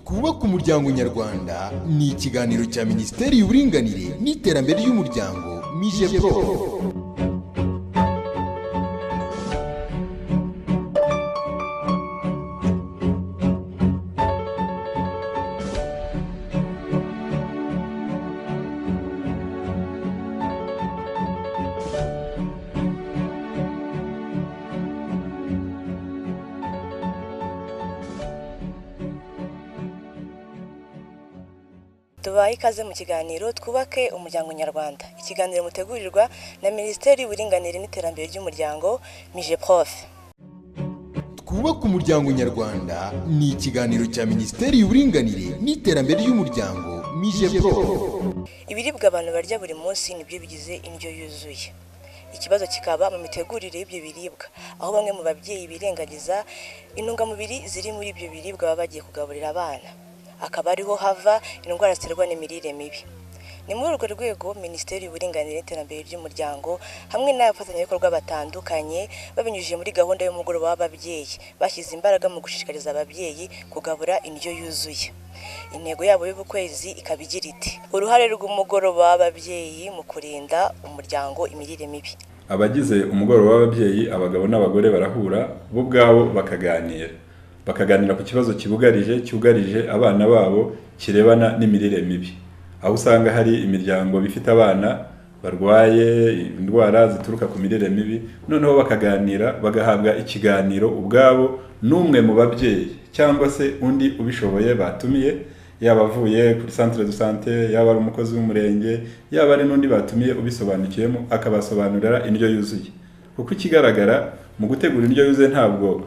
twubake umuryango nyarwanda ni ikiganiro cya Minisiteri y'Uburinganire n'Iterambere ry'Umuryango MIJEPRO. Tubaye ikaze mu kiganiro twubake umuryango nyarwanda. Ikiganiro mutegurirwa na Minisiteri y'Uburinganire n'Iterambere ry'Umuryango MIJEPRO. Twubake umuryango nyarwanda ni ikiganiro cya Minisiteri y'Uburinganire n'Iterambere ry'Umuryango MIJEPRO. Ibiribwa abantu barya buri munsi nibyo bigize indyo yuzuye. Ikibazo kikaba mu mitegurire y'ibyo biribwa, aho bamwe mu babyeyi birengagiza intungamubiri ziri muri ibyo biribwa baba bagiye kugaburira abana. Akaba ariho hava indwara ziterwa n'imirire mibi. Ni muri urwo rwego Minisiteri y'Uburinganire n'Iterambere ry'Umuryango hamwe n'abafatanyabikorwa batandukanye babinyujije muri gahunda y'umugoroba w'ababyeyi bashyize imbaraga mu gushishikariza ababyeyi kugabura indyo yuzuye. Intego yabo y'ukwezi ikaba igira iti: uruhare rw'umugoroba w'ababyeyi mu kurinda umuryango imirire mibi. Abagize umugoroba w'ababyeyi, abagabo n'abagore barahura bo ubwabo bakaganira ku kibazo cyugarije abana babo kirebana n'imirire mibi. Aho usanga hari imiryango bifite abana barwaye indwara zituruka ku mirire mibi, noneho bakaganira, bagahabwa ikiganiro ubwabo n'umwe mu babyeyi cyangwa se undi ubishoboye batumiye, yaba avuye kuri centre de santé, yaba ari umukozi w'umurenge, yaba ari n'undi batumiye ubisobanukiyemo, akabasobanurira indyo yuzuye. Kuko ikigaragara mu gutegura indyo yuzuye ntabwo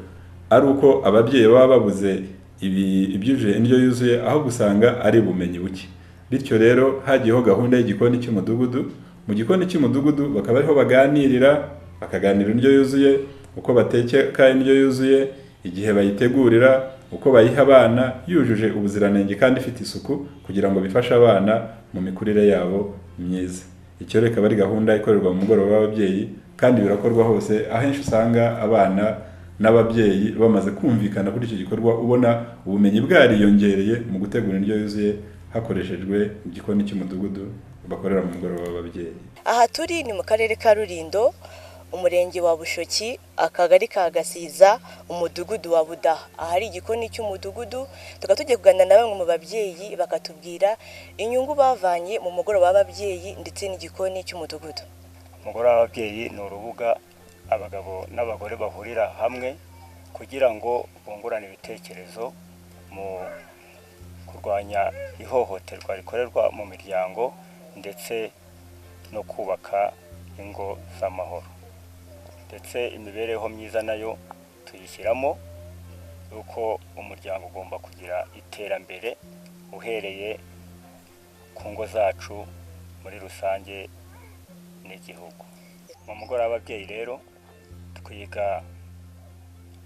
ari uko ababyeyi baba babuze ibyuje indyo yuzuye, aho gusanga ari ubumenyi buke. Bityo rero hagiyeho gahunda y'igikoni cy'umudugudu. Mu gikoni cy'umudugudu bakaba ariho bakaganira indyo yuzuye, uko bateka indyo yuzuye, igihe bayitegurira, uko bayiha abana yujuje ubuziranenge kandi ifite isuku, kugira ngo bifashe abana mu mikurire yabo myiza. Icyo reka bari gahunda ikorerwa mu mugoroba w'ababyeyi, kandi birakorwa hose. Ahenshi usanga abana n'ababyeyi bamaze kumvikana kuri icyo gikorwa, ubona ubumenyi bwariyongereye mu gutegura indyo yuzuye hakoreshejwe igikoni cy'umudugudu bakorera mu mugoroba w'ababyeyi. Aha turi ni mu karere ka Rulindo, umurenge wa Bushoki, akagari ka Gasiza, umudugudu wa Budaha. Ahari igikoni cy'umudugudu, tukaba tugiye kuganira na bamwe mu babyeyi bakatubwira inyungu bavanye mu mugoroba w'ababyeyi ndetse n'igikoni cy'umudugudu. Umugoroba w'ababyeyi ni urubuga abagabo n'abagore bahurira hamwe kugira ngo bungurane ibitekerezo mu kurwanya ihohoterwa rikorerwa mu miryango ndetse no kubaka ingo z'amahoro. Ndetse imibereho myiza nayo tuyishyiramo, uko umuryango ugomba kugira iterambere uhereye ku ngo zacu muri rusange n'igihugu. Mu mugoroba w'ababyeyi rero twiga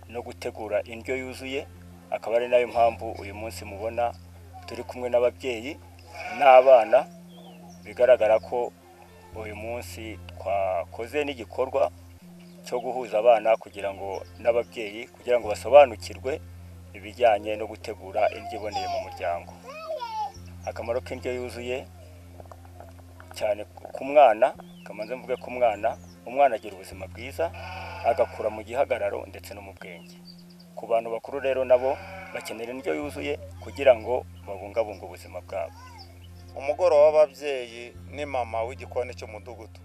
no gutegura indyo yuzuye, akaba ari nayo mpamvu uyu munsi mubona turi kumwe n'ababyeyi n'abana. Bigaragara ko uyu munsi twakoze n'igikorwa cyo guhuza abana kugira ngo n'ababyeyi kugira ngo basobanukirwe ibijyanye no gutegura indyo iboneye mu muryango. Akamaro k'indyo yuzuye cyane ku mwana, kamanze mvuge ku mwana, umwana agira ubuzima bwiza, agakura mu gihagararo ndetse no mu bwenge. Ku bantu bakuru rero nabo bakenera indyo yuzuye kugira ngo babungabunge ubuzima bwabo. Umugoroba w'ababyeyi ni mama w'igikoni cy'umudugudu,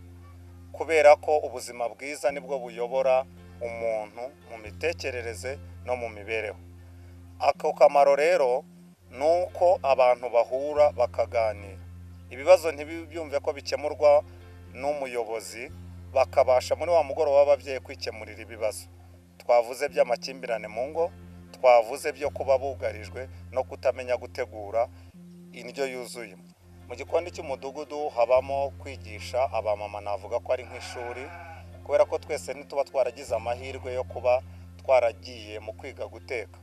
kubera ko ubuzima bwiza nibwo buyobora umuntu mu mitekerereze no mu mibereho. Ako kamaro rero nuko abantu bahura bakaganira, ibibazo ntibyumve ko bikemurwa n'umuyobozi, bakabasha muri wa mugoroba w'ababyeyi kwikemurira ibibazo. Twavuze by'amakimbirane mu ngo, twavuze byo kuba bugarijwe no kutamenya gutegura indyo yuzuye. Mu gikoni cy'umudugudu habamo kwigisha abamama, navuga ko ari nk'ishuri, kubera ko twese ntituba twaragize amahirwe yo kuba twaragiye mu kwiga guteka.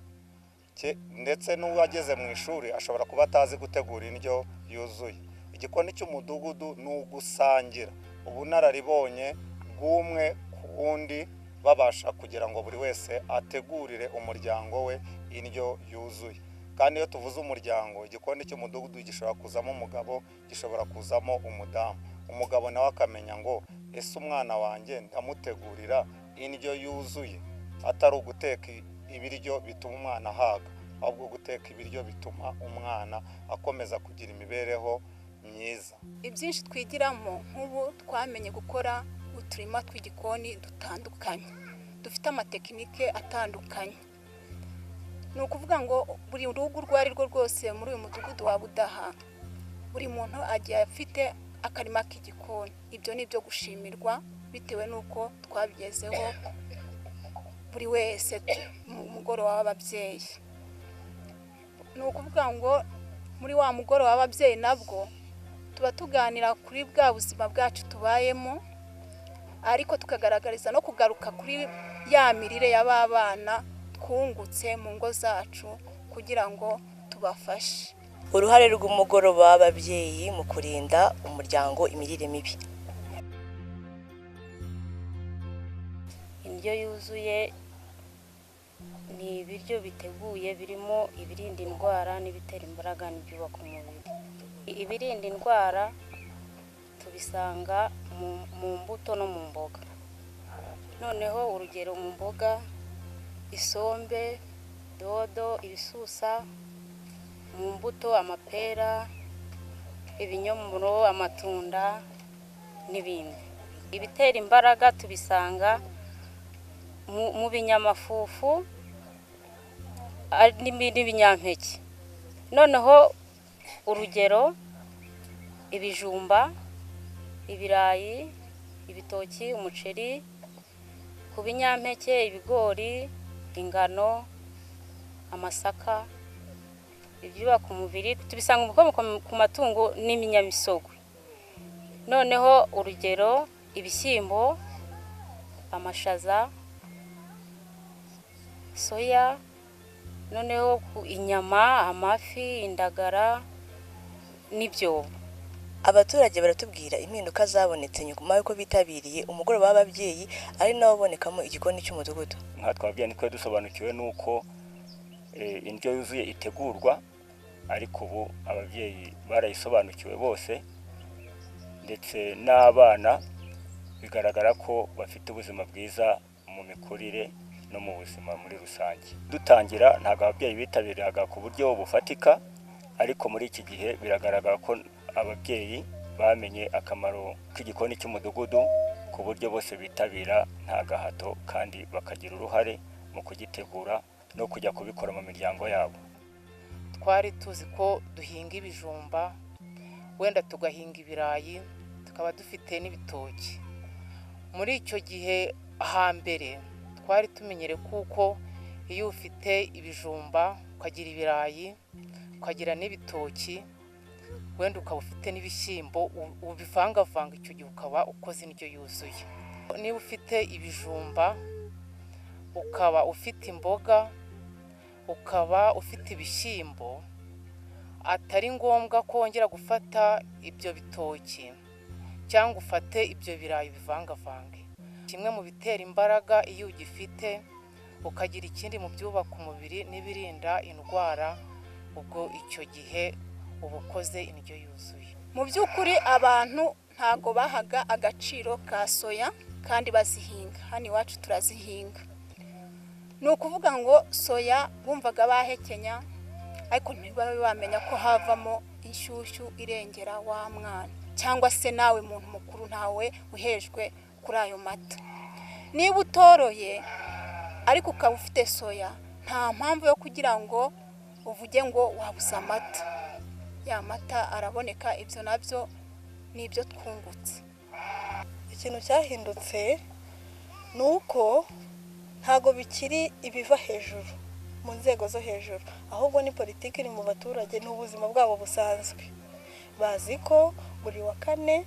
Ndetse n'uwageze mu ishuri ashobora kuba atazi gutegura indyo yuzuye. Igikoni cy'umudugudu ni ugusangira ubunararibonye bw'umwe ku wundi, babasha kugira ngo buri wese ategurire umuryango we indyo yuzuye. kandi iyo tuvuze umuryango igikoni cy'umudugudu gishobora kuzamo umugabo, gishobora kuzamo umudamu. Umugabo nawe akamenya ngo ese umwana wanjye ndamutegurira indyo yuzuye, atari uguteka ibiryo bituma umwana ahaga, ahubwo guteka ibiryo bituma umwana akomeza kugira imibereho myiza. Ibyinshi twigiramo nk'ubu twamenye gukora uturima tw'igikoni dutandukanye, dufite amatekinike atandukanye. Ni ukuvuga ngo buri rugo urwo ari rwo rwose muri uyu mudugudu wa Budaha, buri muntu agiye afite akarima k'igikoni. Ibyo ni ibyo gushimirwa bitewe n'uko twabigezeho buri wese mu mugoroba w'ababyeyi. Ni ukuvuga ngo muri wa mugoroba w'ababyeyi nabwo tuba tuganira kuri bwa buzima bwacu tubayemo, ariko tukagaragariza no kugaruka kuri ya mirire y'abana twungutse mu ngo zacu kugira ngo tubafashe. Uruhare rw'umugoroba w'ababyeyi mu kurinda umuryango imirire mibi. Indyo yuzuye ni ibiryo biteguye birimo ibirinda indwara n'ibitera imbaraga n'ibyubaka umubiri. Ibirinda indwara tubisanga mu mbuto no mu mboga. Noneho urugero mu mboga: isombe, dodo, ibisusa; mu mbuto amapera, ibinyomoro, amatunda n'ibindi. Ibitera imbaraga tubisanga mu binyamafufu n'ibinyampeke. Noneho urugero: ibijumba, ibirayi, ibitoki, umuceri; ku binyampeke ibigori, ingano, amasaka. Ibyubaka umubiri tubisanga ku matungo n'iminyamisogwe. Noneho urugero: ibishyimbo, amashaza, soya, noneho inyama, amafi, indagara n'ibyobo. Abaturage baratubwira impinduka zabonetse nyuma y'uko bitabiriye umugoroba w'ababyeyi ari nawo ubonekamo igikoni cy'umudugudu. Nka twabwiye niko dusobanukiwe nuko indyo yuzuye itegurwa, ariko ubu ababyeyi barayisobanukiwe bose, ndetse n'abana bigaragara ko bafite ubuzima bwiza mu mikurire no mu buzima muri rusange. Dutangira ntabwo ababyeyi bitabiraga ku buryo bufatika, ariko muri iki gihe biragaragara ko ababyeyi bamenye akamaro k'igikoni cy'umudugudu ku buryo bose bitabira nta gahato, kandi bakagira uruhare mu kugitegura no kujya kubikora mu miryango yabo. Twari tuzi ko duhinga ibijumba, wenda tugahinga ibirayi, tukaba dufite n'ibitoki. Muri icyo gihe hambere twari tumenyere kuko iyo ufite ibijumba ukagira ibirayi ukagira n'ibitoki, wenda ukaba ufite n'ibishyimbo, ubivangavanga, icyo gihe ukaba ukoze indyo yuzuye. Niba ufite ibijumba, ukaba ufite imboga, ukaba ufite ibishyimbo, atari ngombwa ko wongera gufata ibyo bitoki cyangwa ufate ibyo birayi bivangavange. Kimwe mu bitera imbaraga iyo ugifite, ukagira ikindi mu byubaka umubiri n'ibirinda indwara, ubwo icyo gihe uba ukoze indyo yuzuye. Mu by'ukuri abantu ntago bahaga agaciro ka soya kandi bazihinga. Hano iwacu turazihinga. Ni ukuvuga ngo soya bumvaga bahekenya, ariko ntibabe bamenya ko havamo inshyushyu irengera wa mwana, cyangwa se nawe muntu mukuru ntawe uhejwe kuri ayo mata. Niba utoroye ariko ukaba ufite soya, nta mpamvu yo kugira ngo uvuge ngo wabuze amata. Ya mata araboneka. Ibyo nabyo ni ibyo twungutse. Ikintu cyahindutse ni uko ntago bikiri ibiva hejuru mu nzego zo hejuru, ahubwo ni politiki iri mu baturage n'ubuzima bwabo busanzwe. Bazi ko buri wa kane,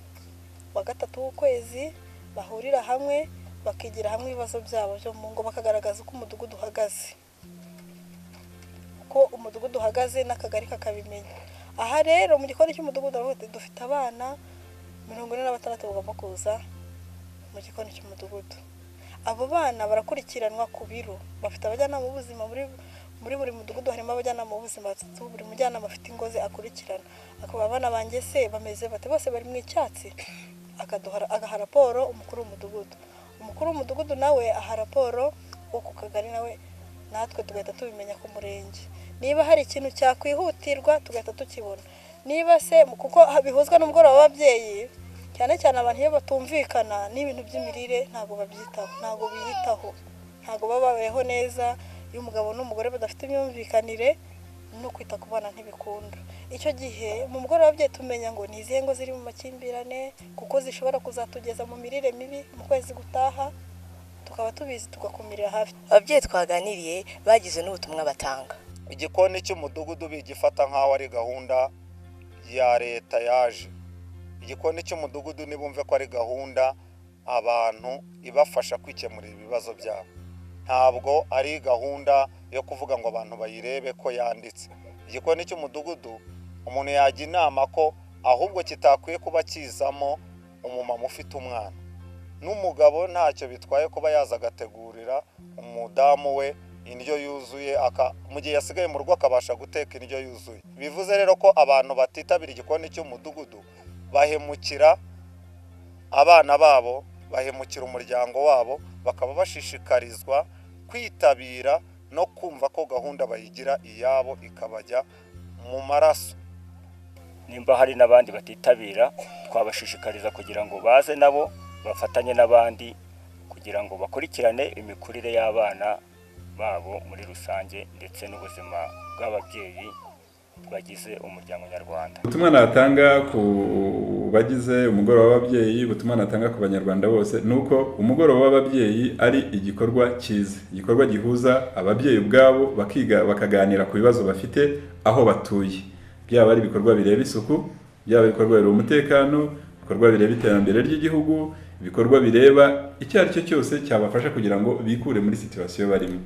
wa gatatu w'ukwezi bahurira hamwe bakigira hamwe ibibazo byabo byo mu ngo, bakagaragaza uko umudugudu uhagaze, ko umudugudu uhagaze n'akagari kakabimenya. Aha rero mu gikoni cy'umudugudu dufite abana 46 bagomba kuza mu gikoni cy'umudugudu. Abo bana barakurikiranwa ku biro, bafite abajyanama b'ubuzima muri buri mudugudu harimo abajyanama b'ubuzima batatu, buri mujyanama afite ingozi akurikirana, akaba abana banjye se bameze bate, bose bari mu icyatsi, agaha raporo umukuru w'umudugudu nawe aha raporo wo ku kagari, nawe natwe tugahita tubimenya ku murenge. Niba hari ikintu cyakwihutirwa tugahita tukibona, niba se kuko bihuzwa n'umugoroba w'ababyeyi, cyane cyane abantu iyo batumvikana n'ibintu by'imirire ntabwo babyitaho, ntabwo biyitaho, ntabwo babayeho neza. Iyo umugabo n'umugore badafite imyumvikanire no kwita ku bana ntibikunda. Icyo gihe mu mugoroba w'ababyeyi tumenya ngo ni izihe ngo ziri mu makimbirane, kuko zishobora kuzatugeza mu mirire mibi mu kwezi gutaha, tukaba tubizi tugakumirira hafi. Ababyeyi twaganiriye bagize n'ubutumwa batanga. Igikoni cy'umudugudu bigifata nk'aho ari gahunda ya leta yaje. Igikoni cy'umudugudu nibumve ko ari gahunda abantu ibafasha kwikemurira ibibazo byabo, ntabwo ari gahunda yo kuvuga ngo abantu bayirebe ko yanditse. Igikoni cy'umudugudu umuntu yajya inama ko ahubwo kitakwiye kuba kizamo umumama ufite umwana n'umugabo, ntacyo bitwaye kuba yaza agategurira umudamu we indyo yuzuye, mu gihe yasigaye mu rugo akabasha guteka indyo yuzuye. Bivuze rero ko abantu batitabira igikoni cy'umudugudu bahemukira abana babo, bahemukira umuryango wabo, bakaba bashishikarizwa kwitabira no kumva ko gahunda bayigira iyabo ikabajya mu maraso. Nimba hari n'abandi batitabira, twabashishikariza kugira ngo baze nabo bafatanye n'abandi kugira ngo bakurikirane imikurire y'abana babo muri rusange ndetse n'ubuzima bw'ababyeyi bagize umuryango nyarwanda. Ubutumwa natanga ku bagize umugoroba w'ababyeyi, ubutumwa natanga ku banyarwanda bose nuko umugoroba w'ababyeyi ari igikorwa cyiza, igikorwa gihuza ababyeyi ubwabo bakiga bakaganira ku bibazo bafite aho batuye, byaba ari ibikorwa bireba isuku, byaba ibikorwa bireba umutekano, ibikorwa bireba iterambere ry'igihugu, ibikorwa bireba icyo ari cyo cyose cyabafasha kugira ngo bikure muri situation barimo.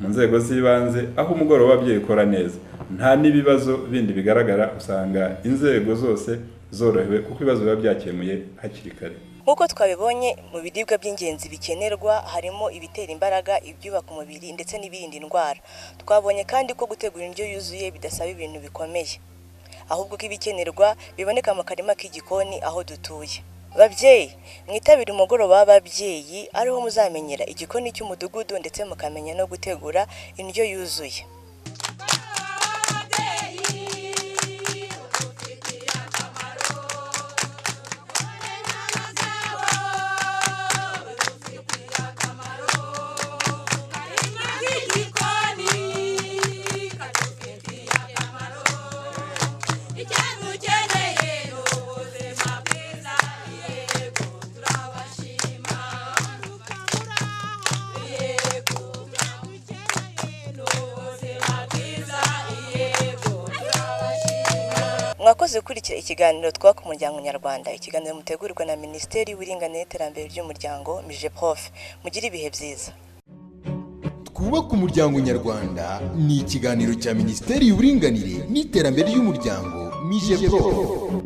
Mu nzego z'ibanze aho umugoroba w'ababyeyi ukora neza, nta n'ibibazo bindi bigaragara, usanga inzego zose zorohewe kuko ibibazo biba byakemuye hakiri kare. Nk'uko twabibonye mu biribwa by'ingenzi bikenerwa harimo ibitera imbaraga, ibyubaka umubiri ndetse n'ibirinda indwara. Twabonye kandi ko gutegura indyo yuzuye bidasaba ibintu bikomeye, ahubwo ko ibikenerwa biboneka mu karima k'igikoni aho dutuye. Babyeyi, mwitabire umugoroba w'ababyeyi, ariho muzamenyera igikoni cy'umudugudu ndetse mukamenya no gutegura indyo yuzuye. Mwakoze gukurikira ikiganiro Twubaka Umuryango Nyarwanda, ikiganiro mutegurirwa na Minisiteri y'Uburinganire n'Iterambere ry'Umuryango MIJEPROF. Mugire ibihe byiza. Twubaka Umuryango Nyarwanda ni ikiganiro cya Minisiteri y'Uburinganire n'Iterambere ry'Umuryango MIJEPROF.